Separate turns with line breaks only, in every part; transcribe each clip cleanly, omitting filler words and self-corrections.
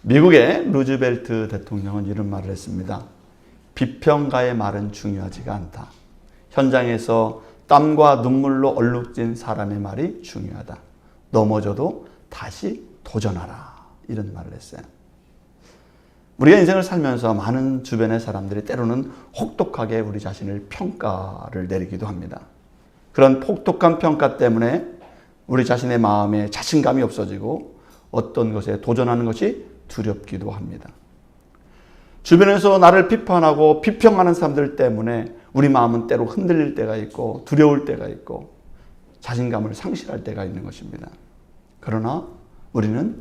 미국의 루즈벨트 대통령은 이런 말을 했습니다. 비평가의 말은 중요하지가 않다. 현장에서 땀과 눈물로 얼룩진 사람의 말이 중요하다. 넘어져도 다시 도전하라. 이런 말을 했어요. 우리가 인생을 살면서 많은 주변의 사람들이 때로는 혹독하게 우리 자신을 평가를 내리기도 합니다. 그런 혹독한 평가 때문에 우리 자신의 마음에 자신감이 없어지고 어떤 것에 도전하는 것이 두렵기도 합니다. 주변에서 나를 비판하고 비평하는 사람들 때문에 우리 마음은 때로 흔들릴 때가 있고 두려울 때가 있고 자신감을 상실할 때가 있는 것입니다. 그러나 우리는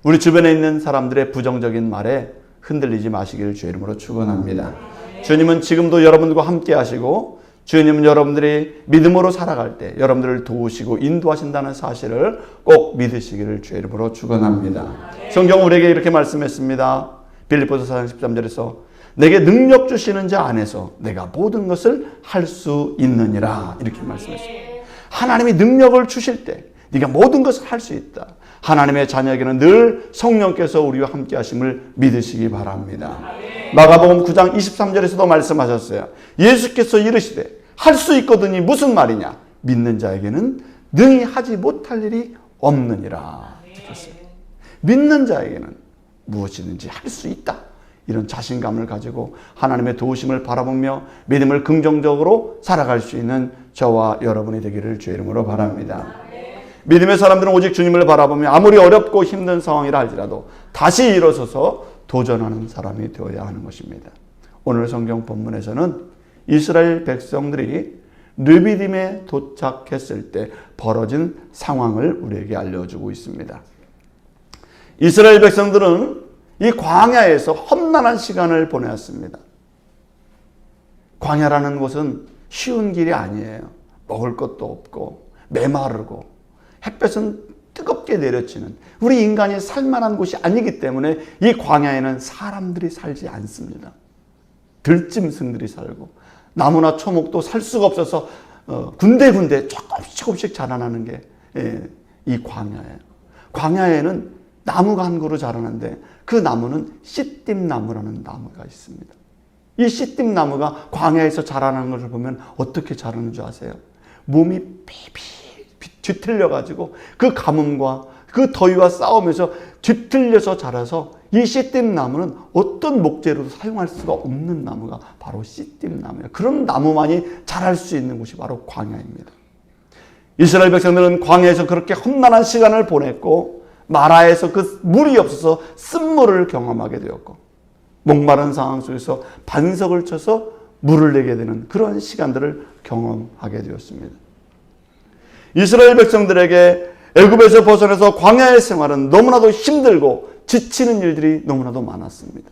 우리 주변에 있는 사람들의 부정적인 말에 흔들리지 마시기를 주의 이름으로 축원합니다. 주님은 지금도 여러분들과 함께 하시고 주님은 여러분들이 믿음으로 살아갈 때 여러분들을 도우시고 인도하신다는 사실을 꼭 믿으시기를 주의 이름으로 축원합니다. 성경은 우리에게 이렇게 말씀했습니다. 빌립보서 4장 13절에서 내게 능력 주시는 자 안에서 내가 모든 것을 할 수 있느니라 이렇게 말씀했습니다. 하나님이 능력을 주실 때 네가 모든 것을 할 수 있다. 하나님의 자녀에게는 늘 성령께서 우리와 함께 하심을 믿으시기 바랍니다. 마가복음 9장 23절에서도 말씀하셨어요. 예수께서 이르시되 할 수 있거든이 무슨 말이냐? 믿는 자에게는 능히 하지 못할 일이 없느니라. 믿는 자에게는 무엇이든지 할 수 있다. 이런 자신감을 가지고 하나님의 도우심을 바라보며 믿음을 긍정적으로 살아갈 수 있는 저와 여러분이 되기를 주의 이름으로 바랍니다. 믿음의 사람들은 오직 주님을 바라보며 아무리 어렵고 힘든 상황이라 할지라도 다시 일어서서 도전하는 사람이 되어야 하는 것입니다. 오늘 성경 본문에서는 이스라엘 백성들이 르비딤에 도착했을 때 벌어진 상황을 우리에게 알려주고 있습니다. 이스라엘 백성들은 이 광야에서 험난한 시간을 보내었습니다. 광야라는 곳은 쉬운 길이 아니에요. 먹을 것도 없고 메마르고 햇볕은 뜨겁게 내려치는 우리 인간이 살만한 곳이 아니기 때문에 이 광야에는 사람들이 살지 않습니다. 들짐승들이 살고 나무나 초목도 살 수가 없어서 군데군데 조금씩 자라나는 게 이 광야예요. 광야에는 나무가 한 그루 자라는데 그 나무는 씨띠나무라는 나무가 있습니다. 이 씨띠나무가 광야에서 자라나는 것을 보면 어떻게 자라는 줄 아세요? 몸이 뒤틀려가지고 그 가뭄과 그 더위와 싸우면서 뒤틀려서 자라서 이 씨띠나무는 어떤 목재로도 사용할 수가 없는 나무가 바로 씨띠나무예요. 그런 나무만이 자랄 수 있는 곳이 바로 광야입니다. 이스라엘 백성들은 광야에서 그렇게 험난한 시간을 보냈고 마라에서 그 물이 없어서 쓴물을 경험하게 되었고 목마른 상황 속에서 반석을 쳐서 물을 내게 되는 그런 시간들을 경험하게 되었습니다. 이스라엘 백성들에게 애굽에서 벗어나서 광야의 생활은 너무나도 힘들고 지치는 일들이 너무나도 많았습니다.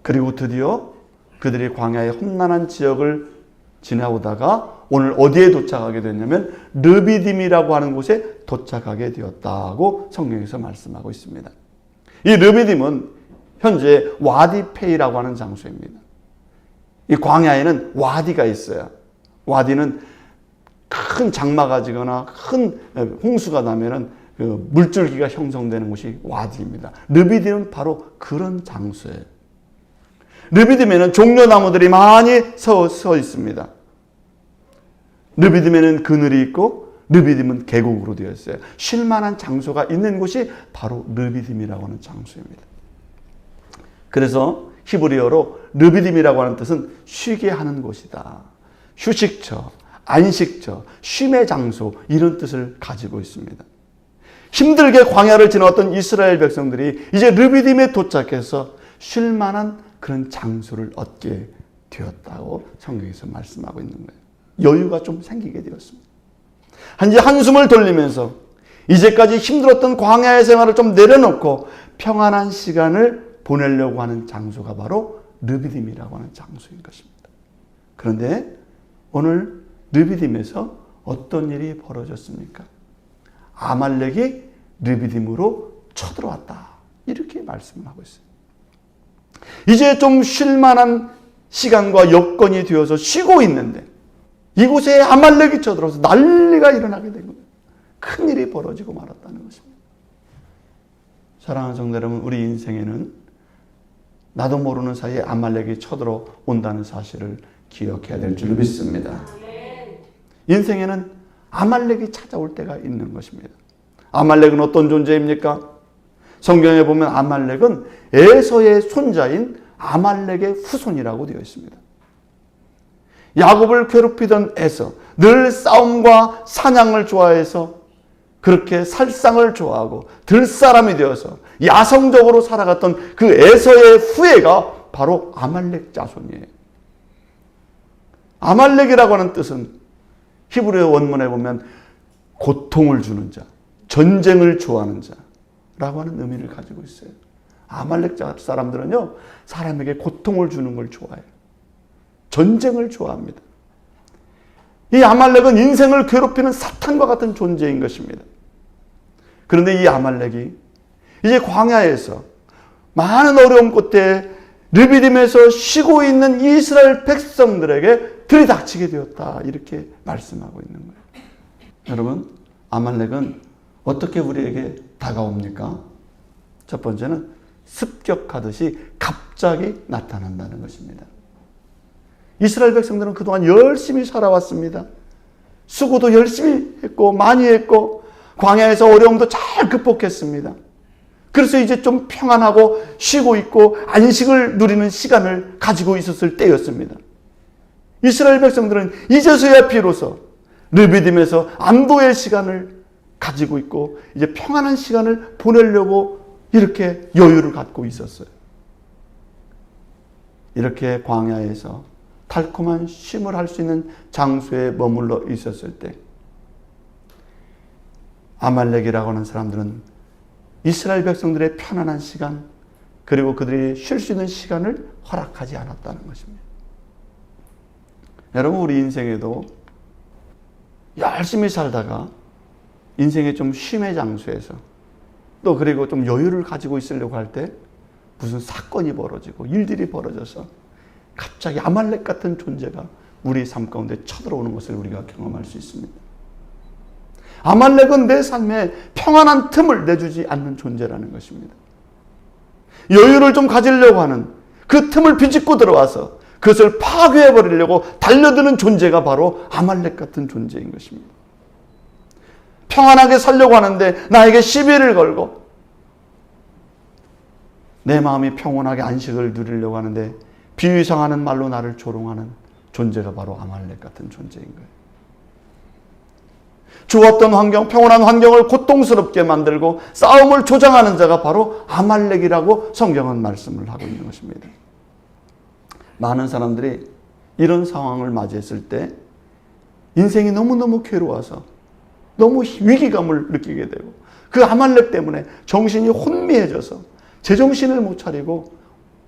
그리고 드디어 그들이 광야의 험난한 지역을 지나오다가 오늘 어디에 도착하게 됐냐면 르비딤이라고 하는 곳에 도착하게 되었다고 성경에서 말씀하고 있습니다. 이 르비딤은 현재 와디페이라고 하는 장소입니다. 이 광야에는 와디가 있어요. 와디는 큰 장마가 지거나 큰 홍수가 나면은 그 물줄기가 형성되는 곳이 와디입니다. 르비딤은 바로 그런 장소예요. 르비딤에는 종려나무들이 많이 서 있습니다. 르비딤에는 그늘이 있고 르비딤은 계곡으로 되어 있어요. 쉴만한 장소가 있는 곳이 바로 르비딤이라고 하는 장소입니다. 그래서 히브리어로 르비딤이라고 하는 뜻은 쉬게 하는 곳이다. 휴식처, 안식처, 쉼의 장소 이런 뜻을 가지고 있습니다. 힘들게 광야를 지나왔던 이스라엘 백성들이 이제 르비딤에 도착해서 쉴만한 그런 장소를 얻게 되었다고 성경에서 말씀하고 있는 거예요. 여유가 좀 생기게 되었습니다. 이제 한숨을 돌리면서 이제까지 힘들었던 광야의 생활을 좀 내려놓고 평안한 시간을 보내려고 하는 장소가 바로 르비딤이라고 하는 장소인 것입니다. 그런데 오늘 르비딤에서 어떤 일이 벌어졌습니까? 아말렉이 르비딤으로 쳐들어왔다. 이렇게 말씀을 하고 있어요. 이제 좀 쉴만한 시간과 여건이 되어서 쉬고 있는데 이곳에 아말렉이 쳐들어와서 난리가 일어나게 된 거예요. 큰일이 벌어지고 말았다는 것입니다. 사랑하는 성도 여러분, 우리 인생에는 나도 모르는 사이에 아말렉이 쳐들어온다는 사실을 기억해야 될 줄 믿습니다. 인생에는 아말렉이 찾아올 때가 있는 것입니다. 아말렉은 어떤 존재입니까? 성경에 보면 아말렉은 에서의 손자인 아말렉의 후손이라고 되어 있습니다. 야곱을 괴롭히던 에서, 늘 싸움과 사냥을 좋아해서 그렇게 살상을 좋아하고 들사람이 되어서 야성적으로 살아갔던 그 에서의 후예가 바로 아말렉 자손이에요. 아말렉이라고 하는 뜻은 히브리어 원문에 보면 고통을 주는 자, 전쟁을 좋아하는 자라고 하는 의미를 가지고 있어요. 아말렉 사람들은요, 사람에게 고통을 주는 걸 좋아해요. 전쟁을 좋아합니다. 이 아말렉은 인생을 괴롭히는 사탄과 같은 존재인 것입니다. 그런데 이 아말렉이 이제 광야에서 많은 어려움 끝에 르비딤에서 쉬고 있는 이스라엘 백성들에게 들이닥치게 되었다, 이렇게 말씀하고 있는 거예요. 여러분, 아말렉은 어떻게 우리에게 다가옵니까? 첫 번째는 습격하듯이 갑자기 나타난다는 것입니다. 이스라엘 백성들은 그동안 열심히 살아왔습니다. 수고도 열심히 했고 많이 했고 광야에서 어려움도 잘 극복했습니다. 그래서 이제 좀 평안하고 쉬고 있고 안식을 누리는 시간을 가지고 있었을 때였습니다. 이스라엘 백성들은 이제서야 비로소 르비딤에서 안도의 시간을 가지고 있고 이제 평안한 시간을 보내려고 이렇게 여유를 갖고 있었어요. 이렇게 광야에서 달콤한 쉼을 할 수 있는 장소에 머물러 있었을 때 아말렉이라고 하는 사람들은 이스라엘 백성들의 편안한 시간, 그리고 그들이 쉴 수 있는 시간을 허락하지 않았다는 것입니다. 여러분, 우리 인생에도 열심히 살다가 인생의 좀 쉼의 장소에서 또 그리고 좀 여유를 가지고 있으려고 할 때 무슨 사건이 벌어지고 일들이 벌어져서 갑자기 아말렉 같은 존재가 우리 삶 가운데 쳐들어오는 것을 우리가 경험할 수 있습니다. 아말렉은 내 삶에 평안한 틈을 내주지 않는 존재라는 것입니다. 여유를 좀 가지려고 하는 그 틈을 비집고 들어와서 그것을 파괴해버리려고 달려드는 존재가 바로 아말렉 같은 존재인 것입니다. 평안하게 살려고 하는데 나에게 시비를 걸고 내 마음이 평온하게 안식을 누리려고 하는데 비위상하는 말로 나를 조롱하는 존재가 바로 아말렉 같은 존재인 거예요. 좋았던 환경, 평온한 환경을 고통스럽게 만들고 싸움을 조장하는 자가 바로 아말렉이라고 성경은 말씀을 하고 있는 것입니다. 많은 사람들이 이런 상황을 맞이했을 때 인생이 너무너무 괴로워서 너무 위기감을 느끼게 되고 그 아말렉 때문에 정신이 혼미해져서 제정신을 못 차리고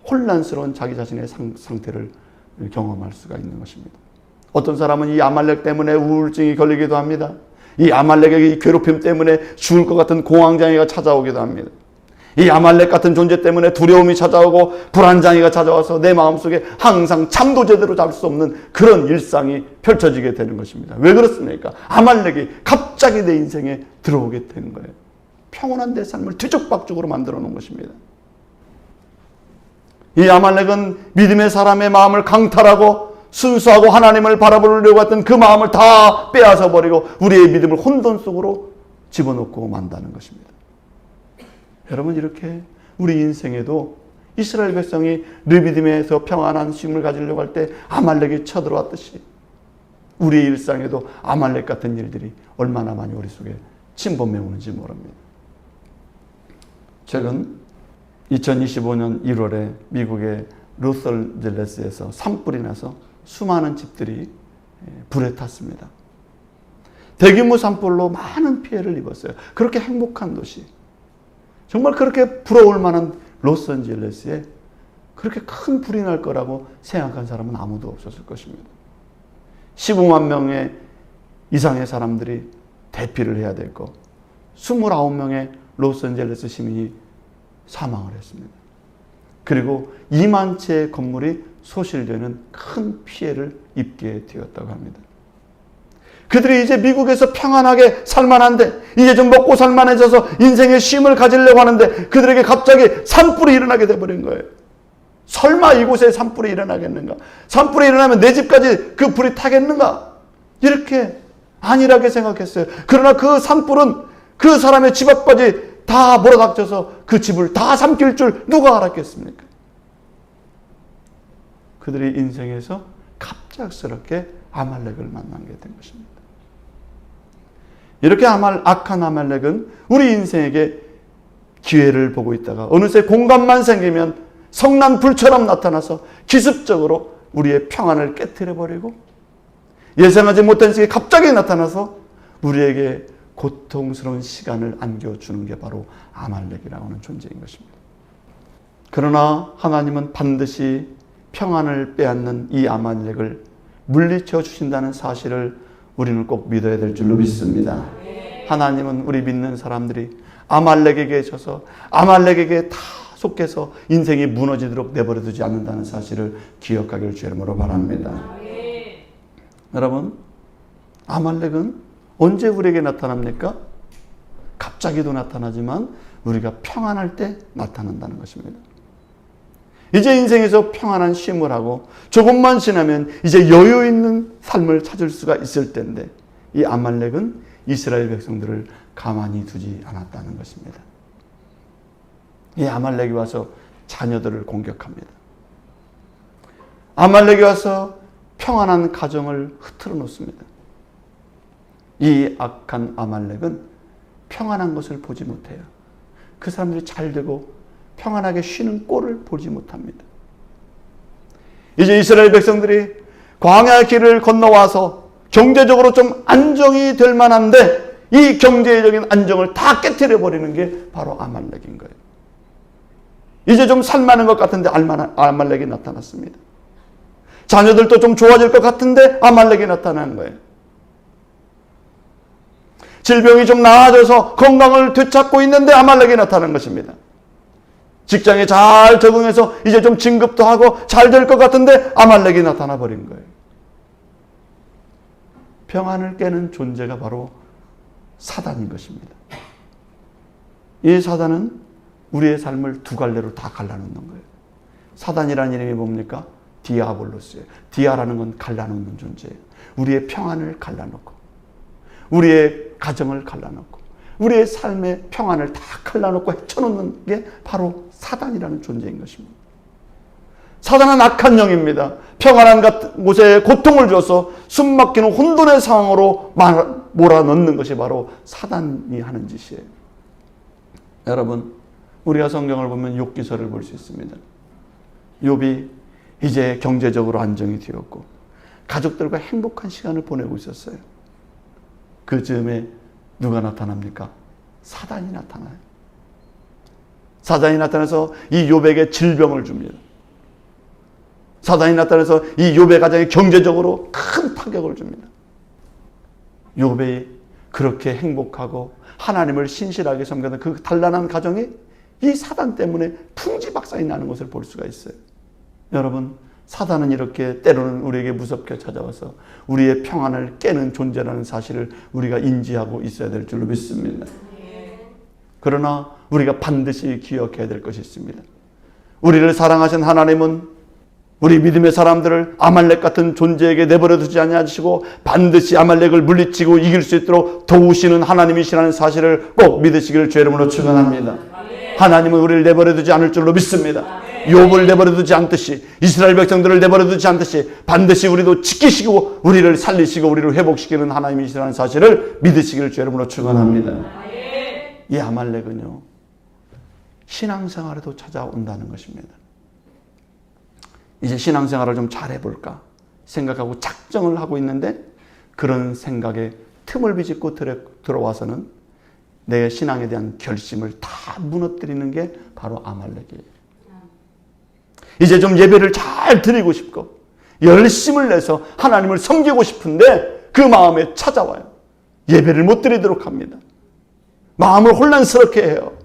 혼란스러운 자기 자신의 상태를 경험할 수가 있는 것입니다. 어떤 사람은 이 아말렉 때문에 우울증이 걸리기도 합니다. 이 아말렉의 괴롭힘 때문에 죽을 것 같은 공황장애가 찾아오기도 합니다. 이 아말렉 같은 존재 때문에 두려움이 찾아오고 불안장애가 찾아와서 내 마음속에 항상 잠도 제대로 잘 수 없는 그런 일상이 펼쳐지게 되는 것입니다. 왜 그렇습니까? 아말렉이 갑자기 내 인생에 들어오게 되는 거예요. 평온한 내 삶을 뒤죽박죽으로 만들어 놓은 것입니다. 이 아말렉은 믿음의 사람의 마음을 강탈하고 순수하고 하나님을 바라보려고 했던 그 마음을 다 빼앗아 버리고 우리의 믿음을 혼돈 속으로 집어넣고 만다는 것입니다. 여러분, 이렇게 우리 인생에도 이스라엘 백성이 르비딤에서 평안한 쉼을 가지려고 할 때 아말렉이 쳐들어왔듯이 우리의 일상에도 아말렉 같은 일들이 얼마나 많이 우리 속에 침범해 오는지 모릅니다. 최근 2025년 1월에 미국의 로스앤젤레스에서 산불이 나서 수많은 집들이 불에 탔습니다. 대규모 산불로 많은 피해를 입었어요. 그렇게 행복한 도시, 정말 그렇게 부러울 만한 로스앤젤레스에 그렇게 큰 불이 날 거라고 생각한 사람은 아무도 없었을 것입니다. 15만 명의 이상의 사람들이 대피를 해야 됐고 29명의 로스앤젤레스 시민이 사망을 했습니다. 그리고 2만 채의 건물이 소실되는 큰 피해를 입게 되었다고 합니다. 그들이 이제 미국에서 평안하게 살만한데, 이제 좀 먹고 살만해져서 인생의 쉼을 가지려고 하는데 그들에게 갑자기 산불이 일어나게 돼버린 거예요. 설마 이곳에 산불이 일어나겠는가? 산불이 일어나면 내 집까지 그 불이 타겠는가? 이렇게 안일하게 생각했어요. 그러나 그 산불은 그 사람의 집 앞까지 다 몰아닥쳐서 그 집을 다 삼킬 줄 누가 알았겠습니까? 그들이 인생에서 갑작스럽게 아말렉을 만나게 된 것입니다. 이렇게 악한 아말렉은 우리 인생에게 기회를 보고 있다가 어느새 공간만 생기면 성난 불처럼 나타나서 기습적으로 우리의 평안을 깨트려버리고, 예상하지 못한 시기에 갑자기 나타나서 우리에게 고통스러운 시간을 안겨주는 게 바로 아말렉이라고 하는 존재인 것입니다. 그러나 하나님은 반드시 평안을 빼앗는 이 아말렉을 물리쳐 주신다는 사실을 우리는 꼭 믿어야 될 줄로 믿습니다. 하나님은 우리 믿는 사람들이 아말렉에게 져서 아말렉에게 다 속해서 인생이 무너지도록 내버려 두지 않는다는 사실을 기억하기를 주의 이름으로 바랍니다. 여러분, 아말렉은 언제 우리에게 나타납니까? 갑자기도 나타나지만 우리가 평안할 때 나타난다는 것입니다. 이제 인생에서 평안한 쉼을 하고 조금만 지나면 이제 여유 있는 삶을 찾을 수가 있을 때인데, 이 아말렉은 이스라엘 백성들을 가만히 두지 않았다는 것입니다. 이 아말렉이 와서 자녀들을 공격합니다. 아말렉이 와서 평안한 가정을 흐트러 놓습니다. 이 악한 아말렉은 평안한 것을 보지 못해요. 그 사람들이 잘 되고 평안하게 쉬는 꼴을 보지 못합니다. 이제 이스라엘 백성들이 광야 길을 건너와서 경제적으로 좀 안정이 될 만한데, 이 경제적인 안정을 다 깨트려 버리는 게 바로 아말렉인 거예요. 이제 좀 살만한 것 같은데 아말렉이 나타났습니다. 자녀들도 좀 좋아질 것 같은데 아말렉이 나타나는 거예요. 질병이 좀 나아져서 건강을 되찾고 있는데 아말렉이 나타나는 것입니다. 직장에 잘 적응해서 이제 좀 진급도 하고 잘 될 것 같은데 아말렉이 나타나 버린 거예요. 평안을 깨는 존재가 바로 사단인 것입니다. 이 사단은 우리의 삶을 두 갈래로 다 갈라놓는 거예요. 사단이라는 이름이 뭡니까? 디아볼로스예요. 디아라는 건 갈라놓는 존재예요. 우리의 평안을 갈라놓고, 우리의 가정을 갈라놓고, 우리의 삶의 평안을 다 갈라놓고 헤쳐놓는 게 바로 사단이라는 존재인 것입니다. 사단은 악한 영입니다. 평안한 곳에 고통을 줘서 숨막히는 혼돈의 상황으로 몰아넣는 것이 바로 사단이 하는 짓이에요. 여러분, 우리가 성경을 보면 욥기서를 볼 수 있습니다. 욥이 이제 경제적으로 안정이 되었고 가족들과 행복한 시간을 보내고 있었어요. 그 즈음에 누가 나타납니까? 사단이 나타나요. 사단이 나타나서 이 욥에게 질병을 줍니다. 사단이 나타나서 이 욥의 가정에 경제적으로 큰 타격을 줍니다. 욥이 그렇게 행복하고 하나님을 신실하게 섬기는 그 단란한 가정이 이 사단 때문에 풍지박산이 나는 것을 볼 수가 있어요. 여러분, 사단은 이렇게 때로는 우리에게 무섭게 찾아와서 우리의 평안을 깨는 존재라는 사실을 우리가 인지하고 있어야 될 줄로 믿습니다. 그러나 우리가 반드시 기억해야 될 것이 있습니다. 우리를 사랑하신 하나님은 우리 믿음의 사람들을 아말렉 같은 존재에게 내버려 두지 아니하시고 반드시 아말렉을 물리치고 이길 수 있도록 도우시는 하나님이시라는 사실을 꼭 믿으시기를 주의 이름으로 축원합니다. 하나님은 우리를 내버려 두지 않을 줄로 믿습니다. 욥을 내버려 두지 않듯이, 이스라엘 백성들을 내버려 두지 않듯이 반드시 우리도 지키시고 우리를 살리시고 우리를 회복시키는 하나님이시라는 사실을 믿으시기를 주의 이름으로 축원합니다. 이 아말렉은요, 신앙생활에도 찾아온다는 것입니다. 이제 신앙생활을 좀 잘해볼까 생각하고 작정을 하고 있는데, 그런 생각에 틈을 비집고 들어와서는 내 신앙에 대한 결심을 다 무너뜨리는 게 바로 아말렉이에요. 이제 좀 예배를 잘 드리고 싶고 열심을 내서 하나님을 섬기고 싶은데 그 마음에 찾아와요. 예배를 못 드리도록 합니다. 마음을 혼란스럽게 해요.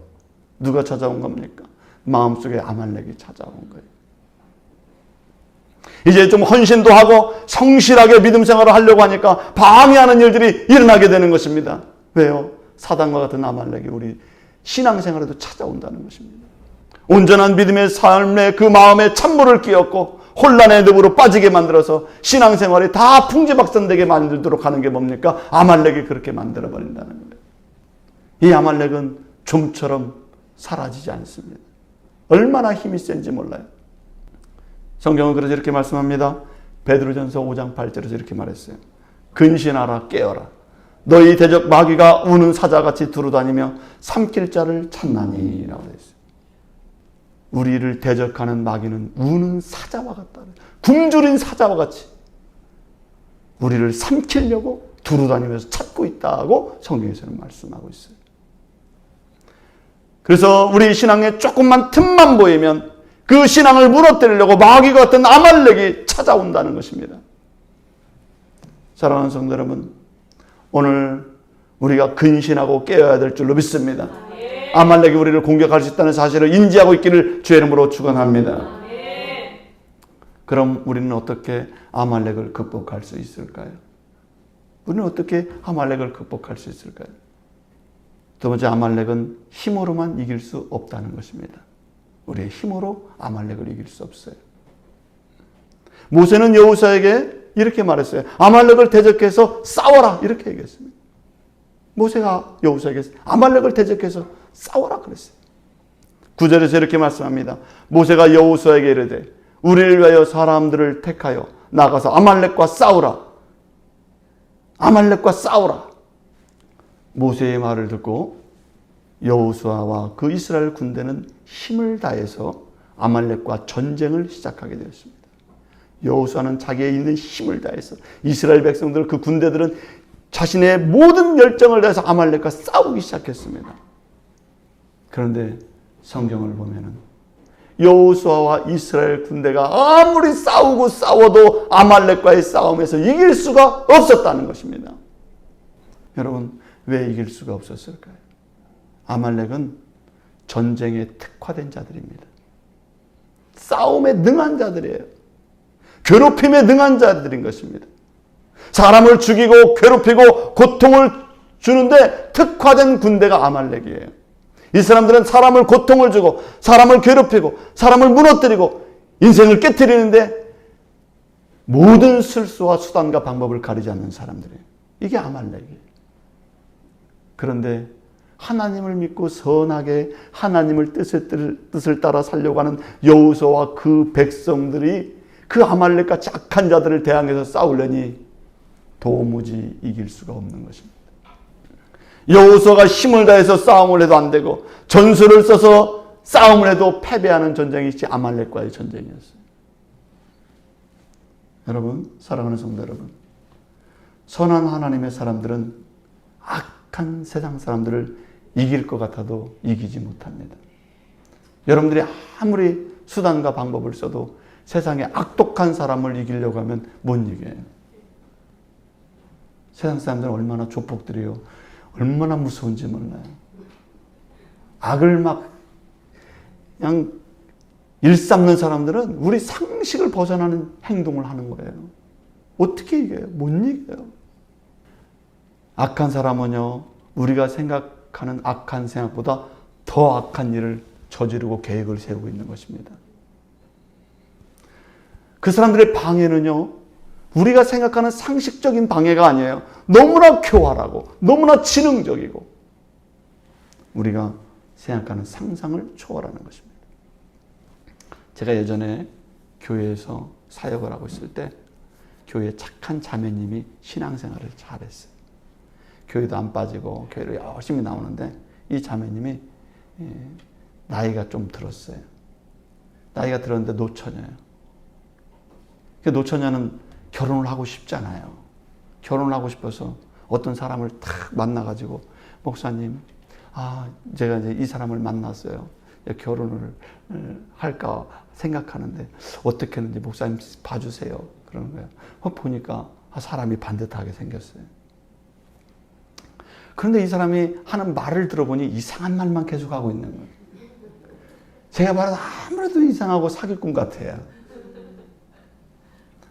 누가 찾아온 겁니까? 마음속에 아말렉이 찾아온 거예요. 이제 좀 헌신도 하고 성실하게 믿음 생활을 하려고 하니까 방해하는 일들이 일어나게 되는 것입니다. 왜요? 사단과 같은 아말렉이 우리 신앙생활에도 찾아온다는 것입니다. 온전한 믿음의 삶의 그 마음에 찬물을 끼얹고 혼란의 늪으로 빠지게 만들어서 신앙생활이 다 풍지박산되게 만들도록 하는 게 뭡니까? 아말렉이 그렇게 만들어버린다는 거예요. 이 아말렉은 좀처럼 사라지지 않습니다. 얼마나 힘이 센지 몰라요. 성경은 그래서 이렇게 말씀합니다. 베드로전서 5장 8절에서 이렇게 말했어요. 근신하라, 깨어라. 너희 대적 마귀가 우는 사자같이 두루다니며 삼킬 자를 찾나니 라고 했어요. 우리를 대적하는 마귀는 우는 사자와 같다. 굶주린 사자와 같이 우리를 삼키려고 두루다니면서 찾고 있다고 성경에서는 말씀하고 있어요. 그래서 우리 신앙에 조금만 틈만 보이면 그 신앙을 무너뜨리려고 마귀 같은 아말렉이 찾아온다는 것입니다. 사랑하는 성도 여러분, 오늘 우리가 근신하고 깨어야 될 줄로 믿습니다. 아말렉이 우리를 공격할 수 있다는 사실을 인지하고 있기를 주의 이름으로 축원합니다. 그럼 우리는 어떻게 아말렉을 극복할 수 있을까요? 우리는 어떻게 아말렉을 극복할 수 있을까요? 두 번째, 아말렉은 힘으로만 이길 수 없다는 것입니다. 우리의 힘으로 아말렉을 이길 수 없어요. 모세는 여호수아에게 이렇게 말했어요. 아말렉을 대적해서 싸워라 이렇게 얘기했습니다. 모세가 여호수아에게 아말렉을 대적해서 싸워라 그랬어요. 9절에서 이렇게 말씀합니다. 모세가 여호수아에게 이르되 우리를 위하여 사람들을 택하여 나가서 아말렉과 싸우라. 아말렉과 싸우라. 모세의 말을 듣고 여호수아와 그 이스라엘 군대는 힘을 다해서 아말렉과 전쟁을 시작하게 되었습니다. 여호수아는 자기의 있는 힘을 다해서 이스라엘 백성들 그 군대들은 자신의 모든 열정을 다해서 아말렉과 싸우기 시작했습니다. 그런데 성경을 보면은 여호수아와 이스라엘 군대가 아무리 싸우고 싸워도 아말렉과의 싸움에서 이길 수가 없었다는 것입니다. 여러분, 왜 이길 수가 없었을까요? 아말렉은 전쟁에 특화된 자들입니다. 싸움에 능한 자들이에요. 괴롭힘에 능한 자들인 것입니다. 사람을 죽이고 괴롭히고 고통을 주는데 특화된 군대가 아말렉이에요. 이 사람들은 사람을 고통을 주고 사람을 괴롭히고 사람을 무너뜨리고 인생을 깨트리는데 모든 술수와 수단과 방법을 가리지 않는 사람들이에요. 이게 아말렉이에요. 그런데 하나님을 믿고 선하게 하나님을 뜻을 따라 살려고 하는 여호수아와 그 백성들이 그 아말렉같이 악한 자들을 대항해서 싸우려니 도무지 이길 수가 없는 것입니다. 여호수아가 힘을 다해서 싸움을 해도 안 되고 전술을 써서 싸움을 해도 패배하는 전쟁이 아말렉과의 전쟁이었어요. 여러분, 사랑하는 성도 여러분, 선한 하나님의 사람들은 악한 세상 사람들을 이길 것 같아도 이기지 못합니다. 여러분들이 아무리 수단과 방법을 써도 세상에 악독한 사람을 이기려고 하면 못 이겨요. 세상 사람들은 얼마나 조폭들이요, 얼마나 무서운지 몰라요. 악을 막 그냥 일삼는 사람들은 우리 상식을 벗어나는 행동을 하는 거예요. 어떻게 이겨요? 못 이겨요. 악한 사람은요, 우리가 생각하는 악한 생각보다 더 악한 일을 저지르고 계획을 세우고 있는 것입니다. 그 사람들의 방해는요, 우리가 생각하는 상식적인 방해가 아니에요. 너무나 교활하고 너무나 지능적이고 우리가 생각하는 상상을 초월하는 것입니다. 제가 예전에 교회에서 사역을 하고 있을 때 교회에 착한 자매님이 신앙생활을 잘했어요. 교회도 안 빠지고 교회를 열심히 나오는데 이 자매님이 나이가 좀 들었어요. 나이가 들었는데 노처녀예요. 노처녀는 결혼을 하고 싶잖아요. 결혼을 하고 싶어서 어떤 사람을 탁 만나가지고 목사님, 제가 이제 이 사람을 만났어요. 결혼을 할까 생각하는데 어떻게 하는지 목사님 봐주세요. 그러는 거예요. 보니까 사람이 반듯하게 생겼어요. 그런데 이 사람이 하는 말을 들어보니 이상한 말만 계속하고 있는 거예요. 제가 말해도 아무래도 이상하고 사기꾼 같아요.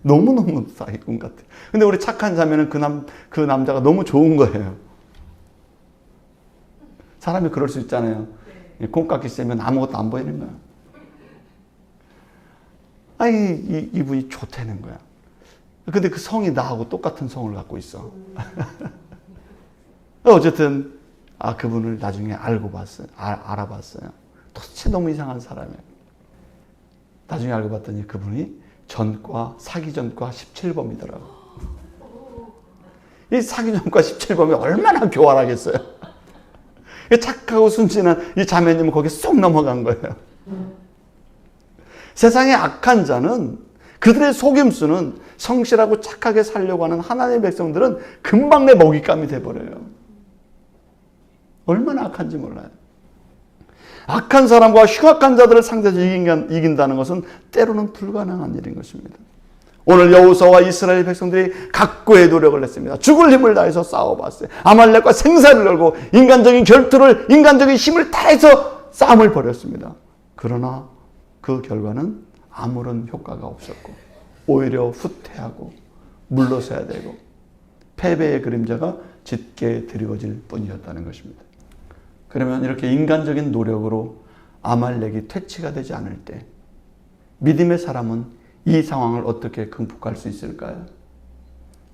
너무너무 사기꾼 같아. 근데 우리 착한 자매는 그 남자가 너무 좋은 거예요. 사람이 그럴 수 있잖아요. 콩깍지 쐬면 아무것도 안 보이는 거야. 아니, 이분이 좋다는 거야. 근데 그 성이 나하고 똑같은 성을 갖고 있어. 어쨌든, 그분을 나중에 알아봤어요. 도대체 너무 이상한 사람이에요. 나중에 알고 봤더니 그분이 사기 전과 17범이더라고. 이 사기 전과 17범이 얼마나 교활하겠어요. 착하고 순진한 이 자매님은 거기에 쏙 넘어간 거예요. 세상의 악한 자는, 그들의 속임수는 성실하고 착하게 살려고 하는 하나님의 백성들은 금방 내 먹잇감이 돼버려요. 얼마나 악한지 몰라요. 악한 사람과 흉악한 자들을 상대해서 이긴다는 것은 때로는 불가능한 일인 것입니다. 오늘 여호수아와 이스라엘 백성들이 각고의 노력을 했습니다. 죽을 힘을 다해서 싸워봤어요. 아말렉과 생사를 걸고 인간적인 결투를, 인간적인 힘을 다해서 싸움을 벌였습니다. 그러나 그 결과는 아무런 효과가 없었고 오히려 후퇴하고 물러서야 되고 패배의 그림자가 짙게 드리워질 뿐이었다는 것입니다. 그러면 이렇게 인간적인 노력으로 아말렉이 퇴치가 되지 않을 때 믿음의 사람은 이 상황을 어떻게 극복할 수 있을까요?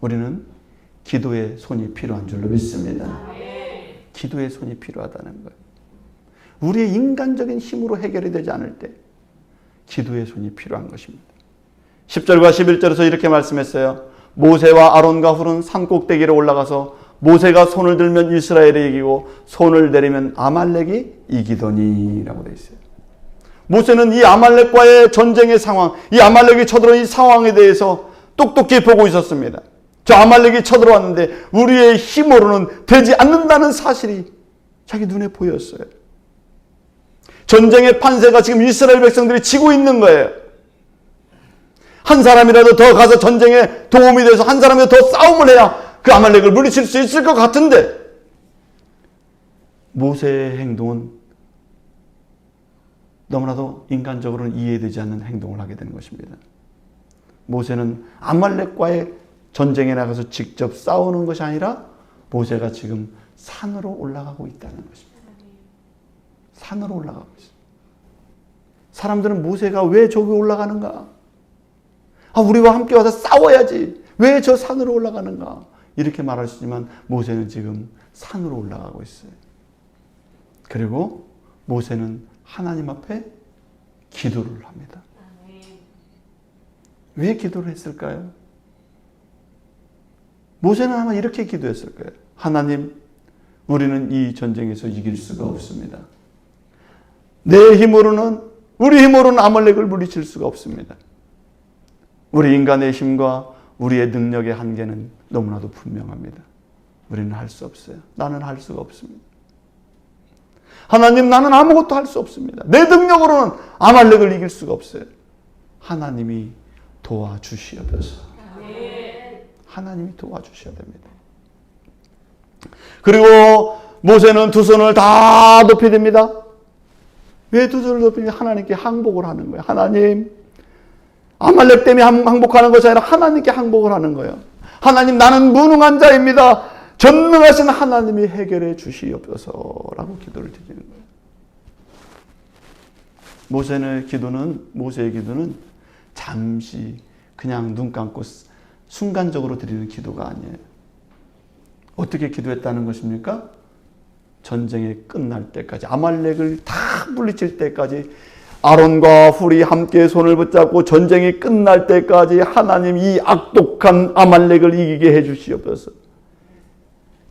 우리는 기도의 손이 필요한 줄로 믿습니다. 기도의 손이 필요하다는 거예요. 우리의 인간적인 힘으로 해결이 되지 않을 때 기도의 손이 필요한 것입니다. 10절과 11절에서 이렇게 말씀했어요. 모세와 아론과 훌은 산 꼭대기로 올라가서 모세가 손을 들면 이스라엘이 이기고 손을 내리면 아말렉이 이기더니 라고 되어 있어요. 모세는 이 아말렉과의 전쟁의 상황, 이 아말렉이 쳐들어온 이 상황에 대해서 똑똑히 보고 있었습니다. 저 아말렉이 쳐들어왔는데 우리의 힘으로는 되지 않는다는 사실이 자기 눈에 보였어요. 전쟁의 판세가 지금 이스라엘 백성들이 지고 있는 거예요. 한 사람이라도 더 가서 전쟁에 도움이 돼서 한 사람이라도 더 싸움을 해야 그 아말렉을 물리칠 수 있을 것 같은데 모세의 행동은 너무나도 인간적으로는 이해되지 않는 행동을 하게 되는 것입니다. 모세는 아말렉과의 전쟁에 나가서 직접 싸우는 것이 아니라 모세가 지금 산으로 올라가고 있다는 것입니다. 산으로 올라가고 있어요. 사람들은 모세가 왜 저기 올라가는가? 우리와 함께 와서 싸워야지. 왜 저 산으로 올라가는가? 이렇게 말할 수 있지만 모세는 지금 산으로 올라가고 있어요. 그리고 모세는 하나님 앞에 기도를 합니다. 왜 기도를 했을까요? 모세는 아마 이렇게 기도했을 거예요. 하나님, 우리는 이 전쟁에서 이길 수가 없습니다. 우리 힘으로는 아말렉을 물리칠 수가 없습니다. 우리 인간의 힘과 우리의 능력의 한계는 너무나도 분명합니다. 우리는 할 수 없어요. 나는 할 수가 없습니다. 하나님, 나는 아무것도 할 수 없습니다. 내 능력으로는 아말렉을 이길 수가 없어요. 하나님이 도와주시옵소서. 하나님이 도와주셔야 됩니다. 그리고 모세는 두 손을 다 높이 듭니다. 왜 두 손을 높이냐? 하나님께 항복을 하는 거예요. 하나님, 아말렉 때문에 항복하는 것이 아니라 하나님께 항복을 하는 거예요. 하나님, 나는 무능한 자입니다. 전능하신 하나님이 해결해 주시옵소서라고 기도를 드리는 거예요. 모세의 기도는 잠시 그냥 눈 감고 순간적으로 드리는 기도가 아니에요. 어떻게 기도했다는 것입니까? 전쟁이 끝날 때까지, 아말렉을 다 물리칠 때까지 아론과 훌이 함께 손을 붙잡고 전쟁이 끝날 때까지 하나님, 이 악독한 아말렉을 이기게 해 주시옵소서.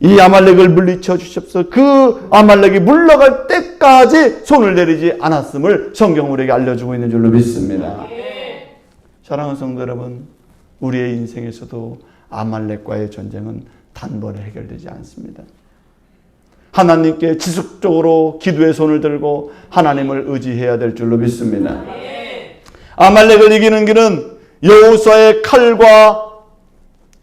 이 아말렉을 물리쳐 주시옵소서. 그 아말렉이 물러갈 때까지 손을 내리지 않았음을 성경은 우리에게 알려주고 있는 줄로 믿습니다. 사랑하는 성도 여러분, 우리의 인생에서도 아말렉과의 전쟁은 단번에 해결되지 않습니다. 하나님께 지속적으로 기도의 손을 들고 하나님을 의지해야 될 줄로 믿습니다. 아말렉을 이기는 길은 여호수아의 칼과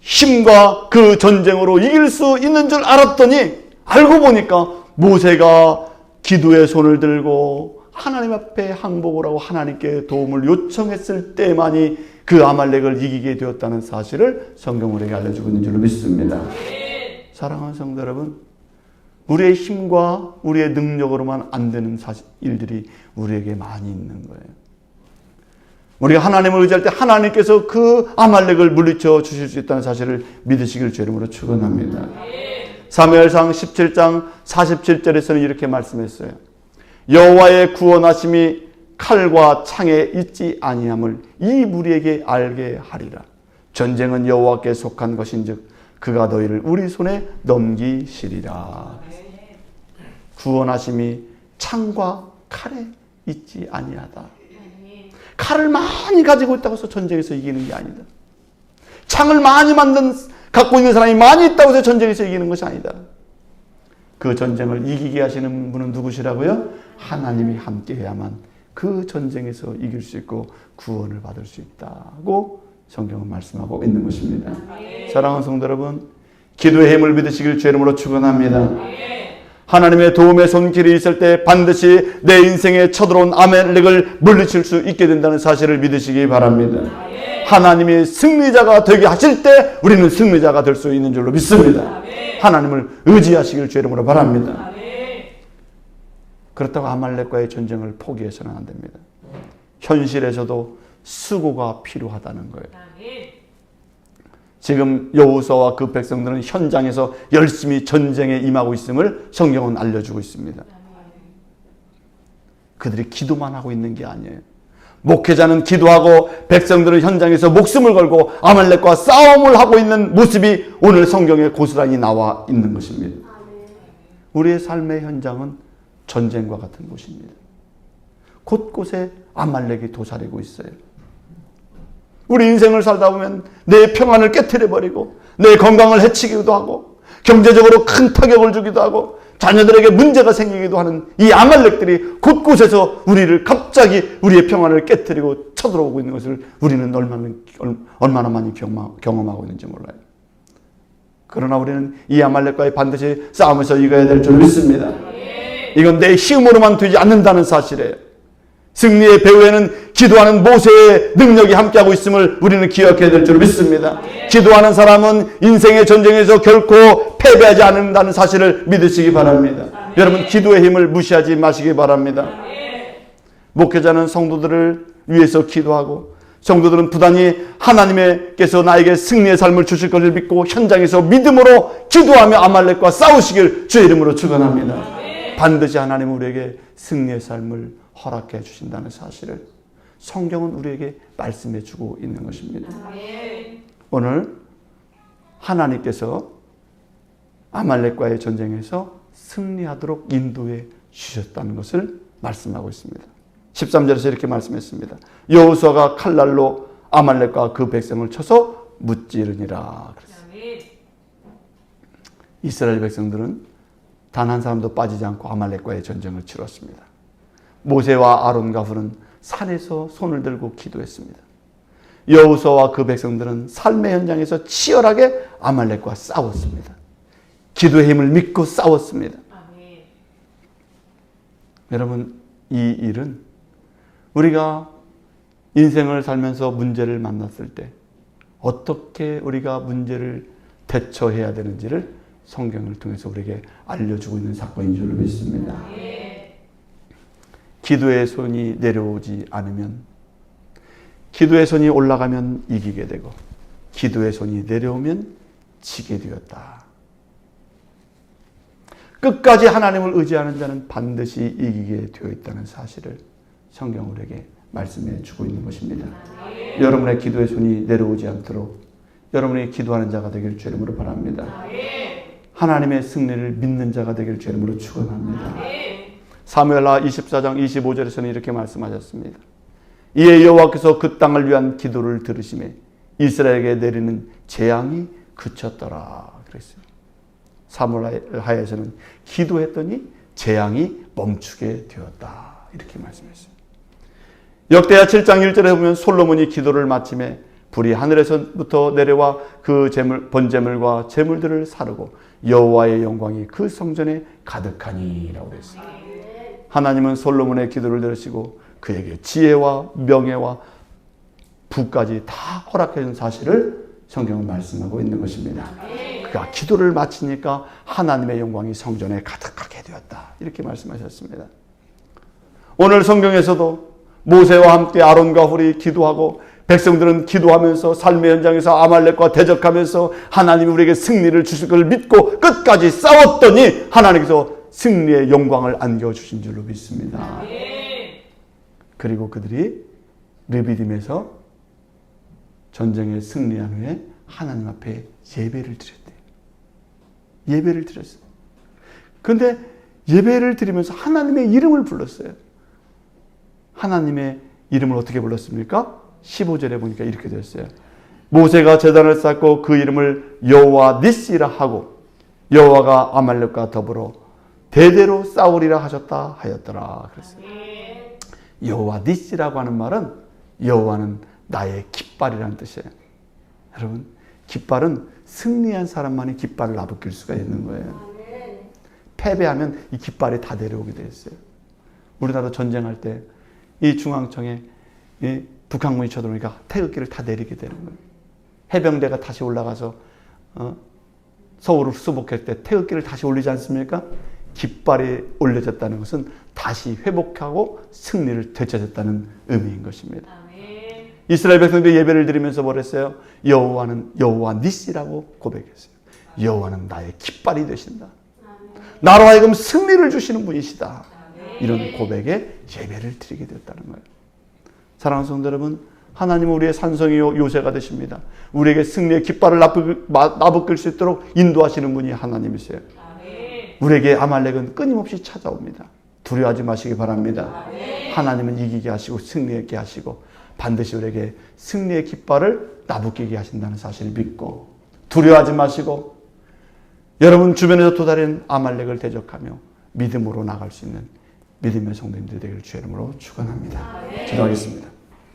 힘과 그 전쟁으로 이길 수 있는 줄 알았더니 알고 보니까 모세가 기도의 손을 들고 하나님 앞에 항복을 하고 하나님께 도움을 요청했을 때만이 그 아말렉을 이기게 되었다는 사실을 성경 우리에게 알려주고 있는 줄로 믿습니다. 사랑하는 성도 여러분, 우리의 힘과 우리의 능력으로만 안 되는 일들이 우리에게 많이 있는 거예요. 우리가 하나님을 의지할 때 하나님께서 그 아말렉을 물리쳐 주실 수 있다는 사실을 믿으시길 주 이름으로 축원합니다. 사무엘상 17장 47절에서는 이렇게 말씀했어요. 여호와의 구원하심이 칼과 창에 있지 아니함을 이 무리에게 알게 하리라. 전쟁은 여호와께 속한 것인즉 그가 너희를 우리 손에 넘기시리라. 구원하심이 창과 칼에 있지 아니하다. 칼을 많이 가지고 있다고 해서 전쟁에서 이기는 게 아니다. 창을 많이 갖고 있는 사람이 많이 있다고 해서 전쟁에서 이기는 것이 아니다. 그 전쟁을 이기게 하시는 분은 누구시라고요? 하나님이 함께해야만 그 전쟁에서 이길 수 있고 구원을 받을 수 있다고 성경은 말씀하고 있는 것입니다. 사랑하는 성도 여러분, 기도의 힘을 믿으시길 주 이름으로 축원합니다. 하나님의 도움의 손길이 있을 때 반드시 내 인생에 쳐들어온 아말렉을 물리칠 수 있게 된다는 사실을 믿으시기 바랍니다. 하나님이 승리자가 되게 하실 때 우리는 승리자가 될 수 있는 줄로 믿습니다. 하나님을 의지하시길 주 이름으로 바랍니다. 그렇다고 아말렉과의 전쟁을 포기해서는 안 됩니다. 현실에서도 수고가 필요하다는 거예요. 지금 여호수아와 그 백성들은 현장에서 열심히 전쟁에 임하고 있음을 성경은 알려주고 있습니다. 그들이 기도만 하고 있는 게 아니에요. 목회자는 기도하고 백성들은 현장에서 목숨을 걸고 아말렉과 싸움을 하고 있는 모습이 오늘 성경에 고스란히 나와 있는 것입니다. 우리의 삶의 현장은 전쟁과 같은 곳입니다. 곳곳에 아말렉이 도사리고 있어요. 우리 인생을 살다 보면 내 평안을 깨트려버리고 내 건강을 해치기도 하고 경제적으로 큰 타격을 주기도 하고 자녀들에게 문제가 생기기도 하는 이 아말렉들이 곳곳에서 우리를 갑자기 우리의 평안을 깨트리고 쳐들어오고 있는 것을 우리는 얼마나 많이 경험하고 있는지 몰라요. 그러나 우리는 이 아말렉과의 반드시 싸움에서 이겨야 될 줄 믿습니다. 이건 내 힘으로만 되지 않는다는 사실이에요. 승리의 배후에는 기도하는 모세의 능력이 함께하고 있음을 우리는 기억해야 될 줄 믿습니다. 기도하는 사람은 인생의 전쟁에서 결코 패배하지 않는다는 사실을 믿으시기 바랍니다. 여러분, 기도의 힘을 무시하지 마시기 바랍니다. 목회자는 성도들을 위해서 기도하고 성도들은 부단히 하나님께서 나에게 승리의 삶을 주실 것을 믿고 현장에서 믿음으로 기도하며 아말렉과 싸우시길 주의 이름으로 축원합니다. 반드시 하나님은 우리에게 승리의 삶을 허락해 주신다는 사실을 성경은 우리에게 말씀해 주고 있는 것입니다. 오늘 하나님께서 아말렉과의 전쟁에서 승리하도록 인도해 주셨다는 것을 말씀하고 있습니다. 13절에서 이렇게 말씀했습니다. 여호수아가 칼날로 아말렉과 그 백성을 쳐서 무찌르니라. 이스라엘 백성들은 단 한 사람도 빠지지 않고 아말렉과의 전쟁을 치렀습니다. 모세와 아론과 훌은 산에서 손을 들고 기도했습니다. 여호수아와 그 백성들은 삶의 현장에서 치열하게 아말렉과 싸웠습니다. 기도의 힘을 믿고 싸웠습니다. 아멘. 여러분, 이 일은 우리가 인생을 살면서 문제를 만났을 때 어떻게 우리가 문제를 대처해야 되는지를 성경을 통해서 우리에게 알려주고 있는 사건인 줄로 믿습니다. 기도의 손이 내려오지 않으면, 기도의 손이 올라가면 이기게 되고 기도의 손이 내려오면 지게 되었다. 끝까지 하나님을 의지하는 자는 반드시 이기게 되어 있다는 사실을 성경 우리에게 말씀해 주고 있는 것입니다. 여러분의 기도의 손이 내려오지 않도록 여러분이 기도하는 자가 되길 주 이름으로 바랍니다. 하나님의 승리를 믿는 자가 되길 주 이름으로 축원합니다. 사무엘하 24장 25절에서는 이렇게 말씀하셨습니다. 이에 여호와께서 그 땅을 위한 기도를 들으시매 이스라엘에게 내리는 재앙이 그쳤더라 그랬어요. 사무엘하에서는 기도했더니 재앙이 멈추게 되었다 이렇게 말씀했어요. 역대하 7장 1절에 보면 솔로몬이 기도를 마침에 불이 하늘에서부터 내려와 그 번제물과 제물들을 사르고 여호와의 영광이 그 성전에 가득하니라고 했어요. 하나님은 솔로몬의 기도를 들으시고 그에게 지혜와 명예와 부까지 다 허락해 준 사실을 성경은 말씀하고 있는 것입니다. 그가 기도를 마치니까 하나님의 영광이 성전에 가득하게 되었다. 이렇게 말씀하셨습니다. 오늘 성경에서도 모세와 함께 아론과 훌이 기도하고 백성들은 기도하면서 삶의 현장에서 아말렉과 대적하면서 하나님이 우리에게 승리를 주실 걸 믿고 끝까지 싸웠더니 하나님께서 승리의 영광을 안겨주신 줄로 믿습니다. 그리고 그들이 르비딤에서 전쟁에 승리한 후에 하나님 앞에 예배를 드렸대요. 예배를 드렸어요. 그런데 예배를 드리면서 하나님의 이름을 불렀어요. 하나님의 이름을 어떻게 불렀습니까? 15절에 보니까 이렇게 되었어요. 모세가 제단을 쌓고 그 이름을 여호와 니시라 하고 여호와가 아말렉과 더불어 대대로 싸우리라 하셨다 하였더라. 그랬어요. 여호와 니시라고 하는 말은 여호와는 나의 깃발이라는 뜻이에요. 여러분, 깃발은 승리한 사람만이 깃발을 나부낄 수가 있는 거예요. 패배하면 이 깃발이 다 내려오게 되어 있어요. 우리나라 전쟁할 때 이 중앙청에 이 북한군이 쳐들어오니까 태극기를 다 내리게 되는 거예요. 해병대가 다시 올라가서 서울을 수복할 때 태극기를 다시 올리지 않습니까? 깃발이 올려졌다는 것은 다시 회복하고 승리를 되찾았다는 의미인 것입니다. 이스라엘 백성들이 예배를 드리면서 뭐랬어요? 여호와는 여호와 니시라고 고백했어요. 여호와는 나의 깃발이 되신다. 나로 하여금 승리를 주시는 분이시다. 이런 고백에 예배를 드리게 됐다는 거예요. 사랑하는 성도 여러분, 하나님은 우리의 산성이 요새가 되십니다. 우리에게 승리의 깃발을 나부낄 수 있도록 인도하시는 분이 하나님이세요. 우리에게 아말렉은 끊임없이 찾아옵니다. 두려워하지 마시기 바랍니다. 하나님은 이기게 하시고 승리하게 하시고 반드시 우리에게 승리의 깃발을 나부끼게 하신다는 사실을 믿고 두려워하지 마시고 여러분 주변에서 도달한 아말렉을 대적하며 믿음으로 나갈 수 있는 믿음의 성도님들 되기를 주의 이름으로 축원합니다. 기도하겠습니다.